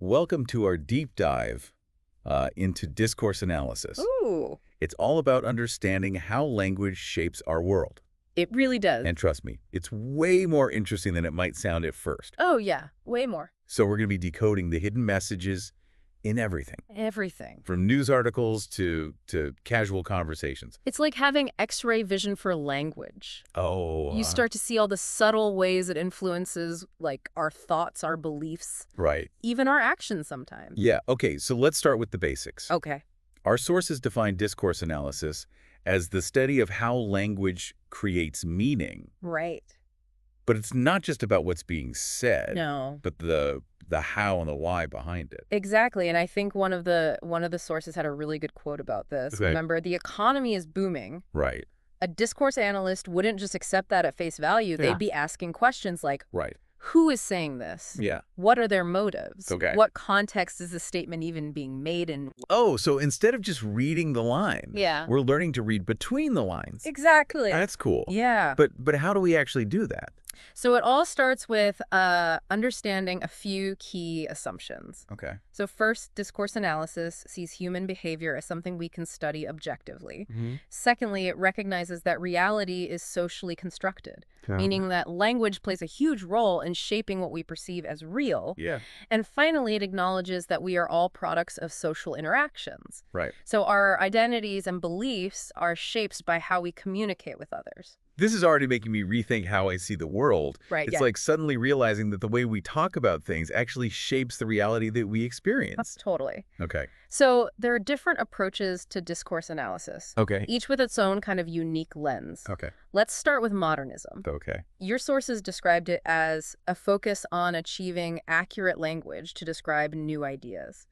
welcome to our deep dive into discourse analysis. Ooh, It's all about understanding how language shapes our world. it really does. And trust me, it's way more interesting than it might sound at first. Oh, yeah, way more. So we're going to be decoding the hidden messages in everything, Everything. from news articles to casual conversations. It's like having X-ray vision for language. Oh, You start to see all the subtle ways it influences, like, our thoughts, our beliefs, right. even our actions sometimes. Yeah, okay, so let's start with the basics. Okay. Our sources define discourse analysis as the study of how language creates meaning. Right. But it's not just about what's being said, No. but the how and the why behind it. Exactly, and I think one of the sources had a really good quote about this. Okay. Remember, the economy is booming. Right, A discourse analyst wouldn't just accept that at face value. Yeah. They'd be asking questions like, right. who is saying this? Yeah. What are their motives? Okay. What context is the statement even being made in? Oh, so instead of just reading the line, Yeah. we're learning to read between the lines. Exactly. That's cool. Yeah. But how do we actually do that? So it all starts with understanding a few key assumptions. Okay. So first, discourse analysis sees human behavior as something we can study objectively. Secondly, it recognizes that reality is socially constructed, meaning that language plays a huge role in shaping what we perceive as real. Yeah. And finally, it acknowledges that we are all products of social interactions. Right. So our identities and beliefs are shaped by how we communicate with others. This is already making me rethink how I see the world. Right, It's yeah. like suddenly realizing that the way we talk about things actually shapes the reality that we experience. Totally. Okay. So there are different approaches to discourse analysis, Okay. each with its own kind of unique lens. Okay. Let's start with modernism. Okay. Your sources described it as a focus on achieving accurate language to describe new ideas.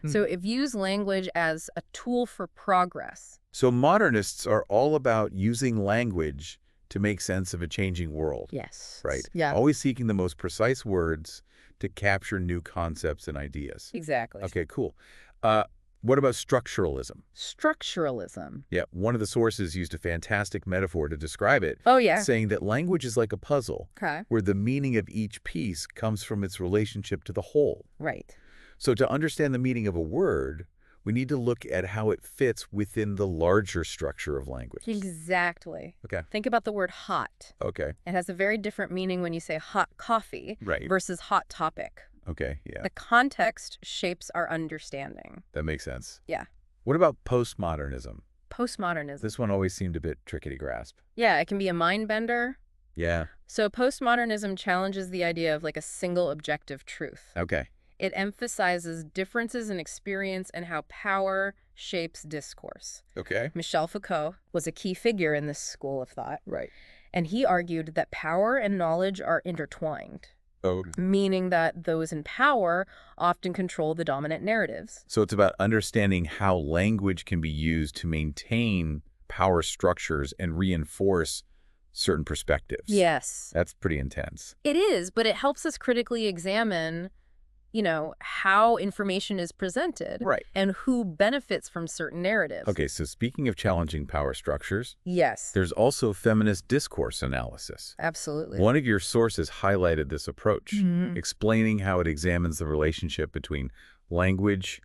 So it views language as a tool for progress. So modernists are all about using language to make sense of a changing world. Yes. Right. Yeah. Always seeking the most precise words to capture new concepts and ideas. Exactly. Okay, cool. What about structuralism? Structuralism. Yeah, one of the sources used a fantastic metaphor to describe it, Oh, yeah. saying that language is like a puzzle, Okay. where the meaning of each piece comes from its relationship to the whole. Right. So to understand the meaning of a word, we need to look at how it fits within the larger structure of language. Exactly. Okay. Think about the word hot. Okay. It has a very different meaning when you say hot coffee Right. versus hot topic. Okay, yeah, The context shapes our understanding. that makes sense. Yeah. What about postmodernism? Postmodernism. This one always seemed a bit tricky to grasp. Yeah, it can be a mind bender. Yeah. So postmodernism challenges the idea of like a single objective truth. Okay. It emphasizes differences in experience and how power shapes discourse. Okay. Michel Foucault was a key figure in this school of thought, Right. and he argued that power and knowledge are intertwined, Oh. meaning that those in power often control the dominant narratives. So it's about understanding how language can be used to maintain power structures and reinforce certain perspectives. Yes. That's pretty intense. It is, but it helps us critically examine, how information is presented Right. and who benefits from certain narratives. Okay, so speaking of challenging power structures, Yes, there's also feminist discourse analysis. absolutely. One of your sources highlighted this approach, Mhm. explaining how it examines the relationship between language,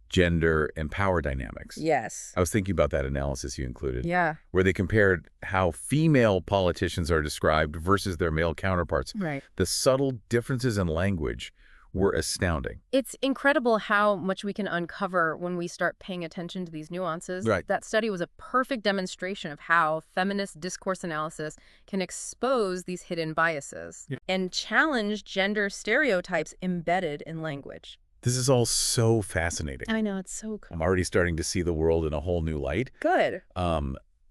gender, and power dynamics. Yes. I was thinking about that analysis you included, Yeah. where they compared how female politicians are described versus their male counterparts. Right. The subtle differences in language were astounding. It's incredible how much we can uncover when we start paying attention to these nuances. Right. That study was a perfect demonstration of how feminist discourse analysis can expose these hidden biases and challenge gender stereotypes embedded in language. This is all so fascinating. I know, it's so cool. I'm already starting to see the world in a whole new light. Good.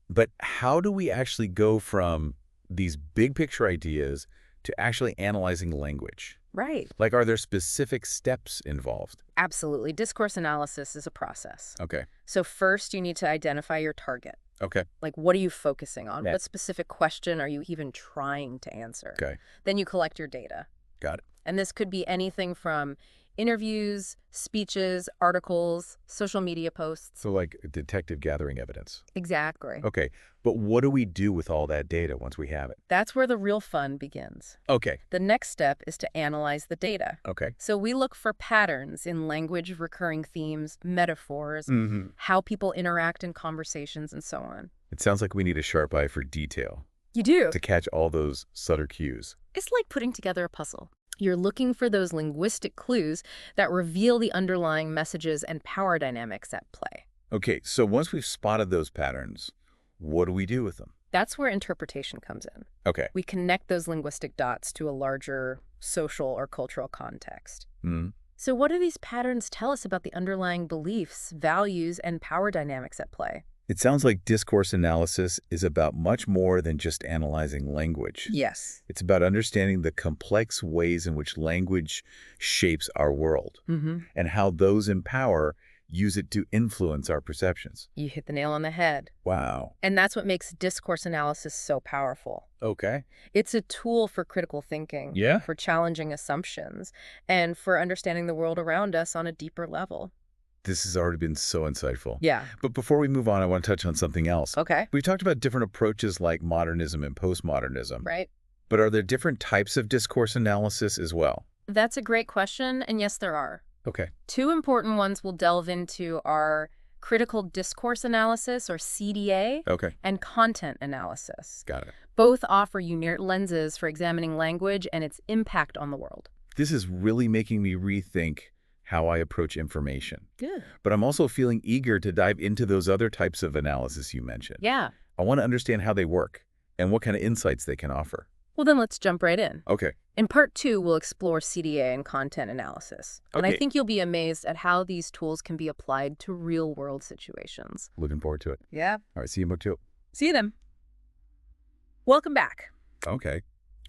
But how do we actually go from these big picture ideas to actually analyzing language? Right. Like, are there specific steps involved? Absolutely. Discourse analysis is a process. Okay. So first, you need to identify your target. Okay. Like, what are you focusing on? Yeah. What specific question are you even trying to answer? Okay. Then you collect your data. Got it. And this could be anything from interviews, speeches, articles, social media posts. So like a detective gathering evidence. Exactly. Okay, but what do we do with all that data once we have it? That's where the real fun begins. Okay. The next step is to analyze the data. Okay. So we look for patterns in language, recurring themes, metaphors, how people interact in conversations, and so on. It sounds like we need a sharp eye for detail You do. to catch all those subtle cues. It's like putting together a puzzle. You're looking for those linguistic clues that reveal the underlying messages and power dynamics at play. Okay, so once we've spotted those patterns, what do we do with them? That's where interpretation comes in. Okay. We connect those linguistic dots to a larger social or cultural context. So what do these patterns tell us about the underlying beliefs, values, and power dynamics at play? It sounds like discourse analysis is about much more than just analyzing language. Yes. It's about understanding the complex ways in which language shapes our world and how those in power use it to influence our perceptions. You hit the nail on the head. Wow. And that's what makes discourse analysis so powerful. Okay. It's a tool for critical thinking, for challenging assumptions, and for understanding the world around us on a deeper level. This has already been so insightful. Yeah. But before we move on, I want to touch on something else. Okay. We've talked about different approaches like modernism and postmodernism. Right. But are there different types of discourse analysis as well? That's a great question, and yes, there are. Okay. Two important ones we'll delve into are Critical Discourse Analysis, or CDA, and Content Analysis. Got it. Both offer unique lenses for examining language and its impact on the world. This is really making me rethink how I approach information. Good. But I'm also feeling eager to dive into those other types of analysis you mentioned. Yeah. I want to understand how they work and what kind of insights they can offer. Well, then let's jump right in. Okay. In part 2, we'll explore CDA and content analysis. And I think you'll be amazed at how these tools can be applied to real-world situations. Looking forward to it. Yeah. All right, see you in book 2. See you then. Welcome back. Okay.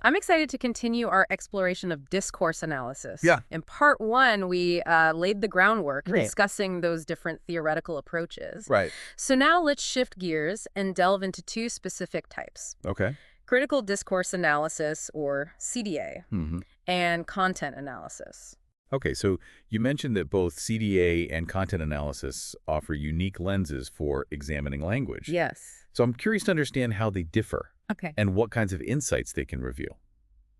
I'm excited to continue our exploration of discourse analysis. Yeah. In part 1, we laid the groundwork discussing those different theoretical approaches. Right. So now let's shift gears and delve into 2 specific types. Okay. Critical Discourse Analysis, or CDA, and Content Analysis. Okay, so you mentioned that both CDA and content analysis offer unique lenses for examining language. Yes. So I'm curious to understand how they differ. Okay. And what kinds of insights they can reveal.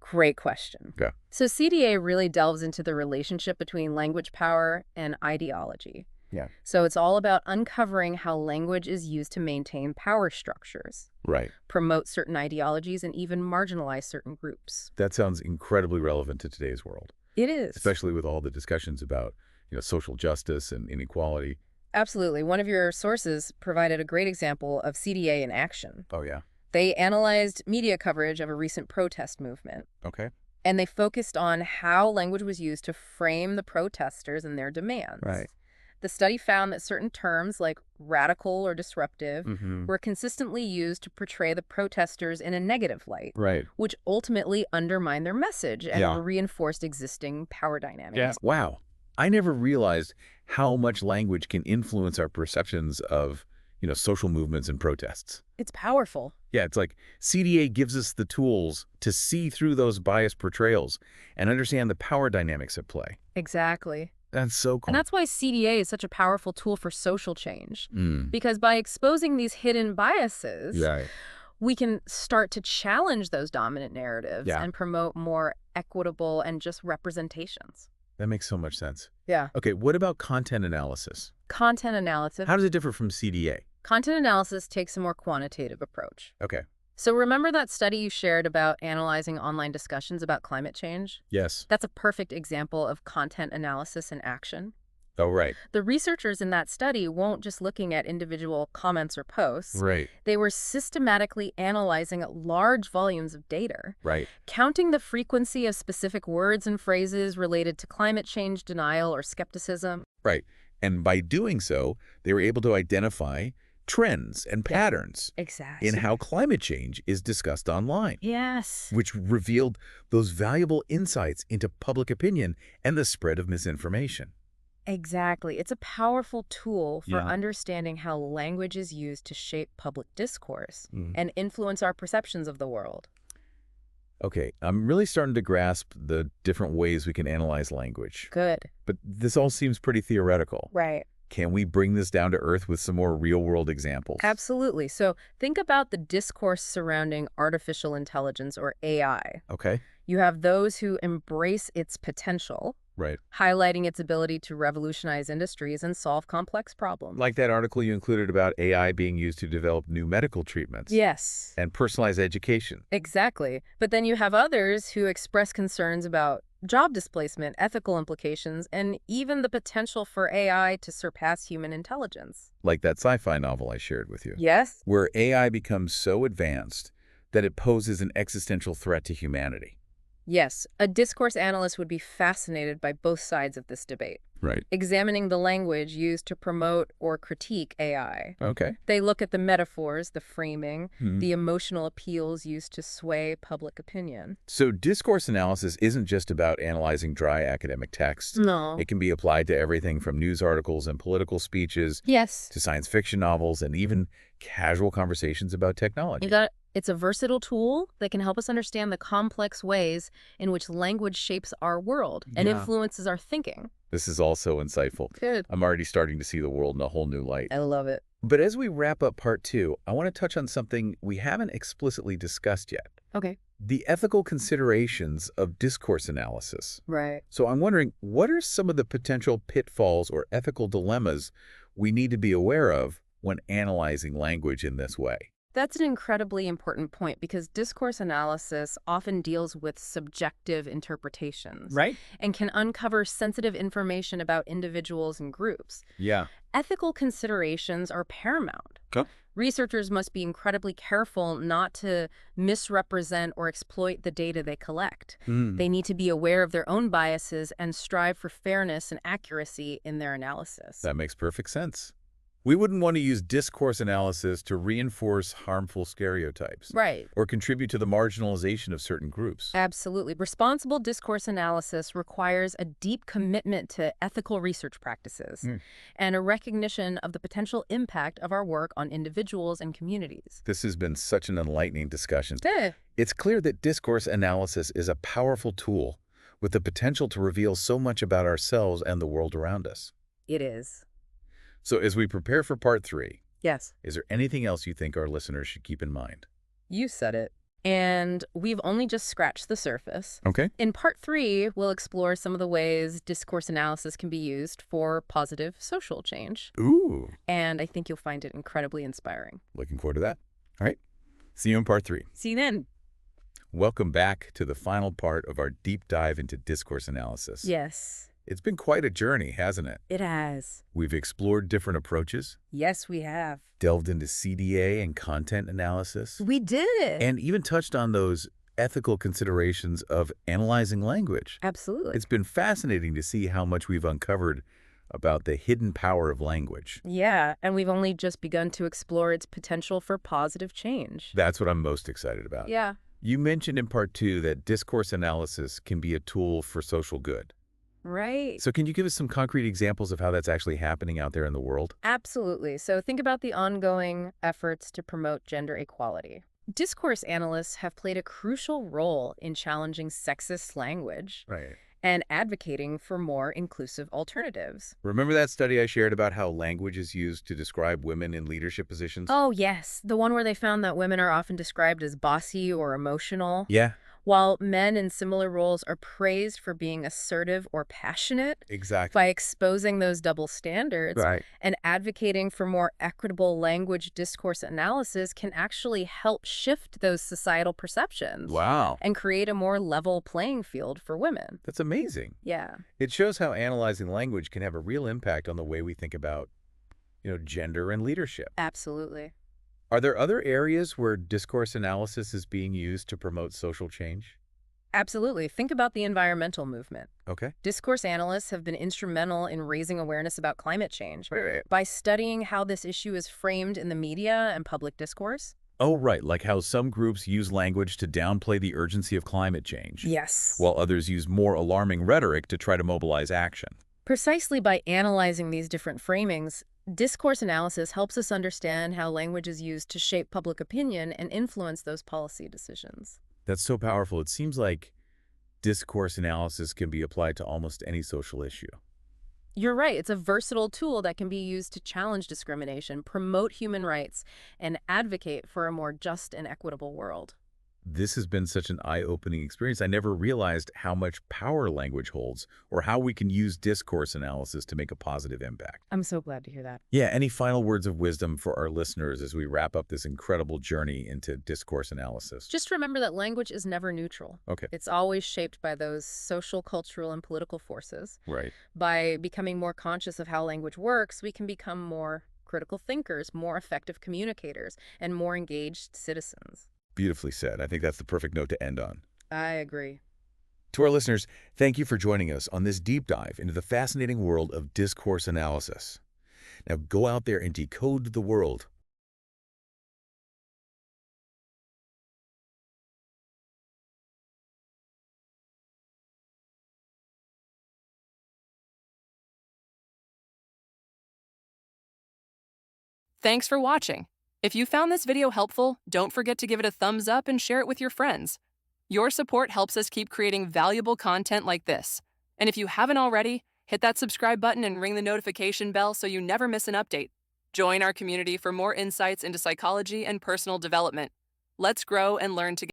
Great question. Okay. So CDA really delves into the relationship between language power and ideology. Yeah. So it's all about uncovering how language is used to maintain power structures, Right. promote certain ideologies, and even marginalize certain groups. That sounds incredibly relevant to today's world. It is. Especially with all the discussions about, social justice and inequality. Absolutely. One of your sources provided a great example of CDA in action. Oh, yeah. They analyzed media coverage of a recent protest movement. Okay. And they focused on how language was used to frame the protesters and their demands. Right. The study found that certain terms like radical or disruptive were consistently used to portray the protesters in a negative light, Right. which ultimately undermined their message and reinforced existing power dynamics. Yeah. Wow. I never realized how much language can influence our perceptions of, social movements and protests. It's powerful. Yeah, it's like CDA gives us the tools to see through those biased portrayals and understand the power dynamics at play. Exactly. That's so cool. And that's why CDA is such a powerful tool for social change. Because by exposing these hidden biases, we can start to challenge those dominant narratives and promote more equitable and just representations. That makes so much sense. Yeah. Okay, what about content analysis? Content analysis. How does it differ from CDA? Content analysis takes a more quantitative approach. Okay. So remember that study you shared about analyzing online discussions about climate change? Yes. That's a perfect example of content analysis in action. Oh, right. The researchers in that study weren't just looking at individual comments or posts. Right. They were systematically analyzing large volumes of data, Right. counting the frequency of specific words and phrases related to climate change denial or skepticism. Right. And by doing so, they were able to identify trends and patterns in how climate change is discussed online. Yes. Which revealed those valuable insights into public opinion and the spread of misinformation. Exactly. It's a powerful tool for understanding how language is used to shape public discourse and influence our perceptions of the world. Okay, I'm really starting to grasp the different ways we can analyze language. Good. But this all seems pretty theoretical. Right. Can we bring this down to earth with some more real-world examples? Absolutely. So think about the discourse surrounding artificial intelligence, or AI. Okay. You have those who embrace its potential, Right. highlighting its ability to revolutionize industries and solve complex problems. Like that article you included about AI being used to develop new medical treatments. Yes. And personalized education. Exactly. But then you have others who express concerns about job displacement, ethical implications, and even the potential for AI to surpass human intelligence. Like that sci-fi novel I shared with you. Yes? Where AI becomes so advanced that it poses an existential threat to humanity. Yes, a discourse analyst would be fascinated by both sides of this debate, Right. examining the language used to promote or critique AI. Okay. They look at the metaphors, the framing, Hmm. the emotional appeals used to sway public opinion. So discourse analysis isn't just about analyzing dry academic text. No. It can be applied to everything from news articles and political speeches Yes. to science fiction novels and even casual conversations about technology. It's a versatile tool that can help us understand the complex ways in which language shapes our world and influences our thinking. This is also insightful. Good. I'm already starting to see the world in a whole new light. I love it. But as we wrap up part 2, I want to touch on something we haven't explicitly discussed yet. Okay. The ethical considerations of discourse analysis. Right. So I'm wondering, what are some of the potential pitfalls or ethical dilemmas we need to be aware of when analyzing language in this way? That's an incredibly important point because discourse analysis often deals with subjective interpretations. Right? And can uncover sensitive information about individuals and groups. Yeah. Ethical considerations are paramount. Okay. Researchers must be incredibly careful not to misrepresent or exploit the data they collect. They need to be aware of their own biases and strive for fairness and accuracy in their analysis. That makes perfect sense. We wouldn't want to use discourse analysis to reinforce harmful stereotypes. Right. Or contribute to the marginalization of certain groups. Absolutely. Responsible discourse analysis requires a deep commitment to ethical research practices and a recognition of the potential impact of our work on individuals and communities. This has been such an enlightening discussion. Yeah. It's clear that discourse analysis is a powerful tool with the potential to reveal so much about ourselves and the world around us. It is. So as we prepare for part 3, Yes. is there anything else you think our listeners should keep in mind? You said it. And we've only just scratched the surface. Okay. In part 3, we'll explore some of the ways discourse analysis can be used for positive social change. Ooh. And I think you'll find it incredibly inspiring. Looking forward to that. All right. See you in part 3. See you then. Welcome back to the final part of our deep dive into discourse analysis. Yes. It's been quite a journey, hasn't it? It has. We've explored different approaches, Yes, we have. delved into CDA and content analysis, We did it. and even touched on those ethical considerations of analyzing language. Absolutely. It's been fascinating to see how much we've uncovered about the hidden power of language. Yeah, and we've only just begun to explore its potential for positive change. That's what I'm most excited about. Yeah. You mentioned in part 2 that discourse analysis can be a tool for social good. Right. So can you give us some concrete examples of how that's actually happening out there in the world? Absolutely. So think about the ongoing efforts to promote gender equality. Discourse analysts have played a crucial role in challenging sexist language Right. and advocating for more inclusive alternatives. Remember that study I shared about how language is used to describe women in leadership positions? Oh, yes. The one where they found that women are often described as bossy or emotional, Yeah, while men in similar roles are praised for being assertive or passionate. exactly. By exposing those double standards Right. and advocating for more equitable language discourse analysis can actually help shift those societal perceptions. Wow. And create a more level playing field for women. That's amazing. Yeah. It shows how analyzing language can have a real impact on the way we think about, gender and leadership. Absolutely. Are there other areas where discourse analysis is being used to promote social change? Absolutely. Think about the environmental movement. Okay. Discourse analysts have been instrumental in raising awareness about climate change Right. by studying how this issue is framed in the media and public discourse. Oh, right. Like how some groups use language to downplay the urgency of climate change. Yes. While others use more alarming rhetoric to try to mobilize action. Precisely by analyzing these different framings, discourse analysis helps us understand how language is used to shape public opinion and influence those policy decisions. That's so powerful. It seems like discourse analysis can be applied to almost any social issue. You're right. It's a versatile tool that can be used to challenge discrimination, promote human rights, and advocate for a more just and equitable world. This has been such an eye-opening experience. I never realized how much power language holds or how we can use discourse analysis to make a positive impact. I'm so glad to hear that. Yeah, any final words of wisdom for our listeners as we wrap up this incredible journey into discourse analysis? Just remember that language is never neutral. Okay. It's always shaped by those social, cultural, and political forces. Right. By becoming more conscious of how language works, we can become more critical thinkers, more effective communicators, and more engaged citizens. Beautifully said. I think that's the perfect note to end on. I agree. To our listeners, thank you for joining us on this deep dive into the fascinating world of discourse analysis. Now go out there and decode the world. Thanks for watching. If you found this video helpful, don't forget to give it a thumbs up and share it with your friends. Your support helps us keep creating valuable content like this. And if you haven't already, hit that subscribe button and ring the notification bell so you never miss an update. Join our community for more insights into psychology and personal development. Let's grow and learn together.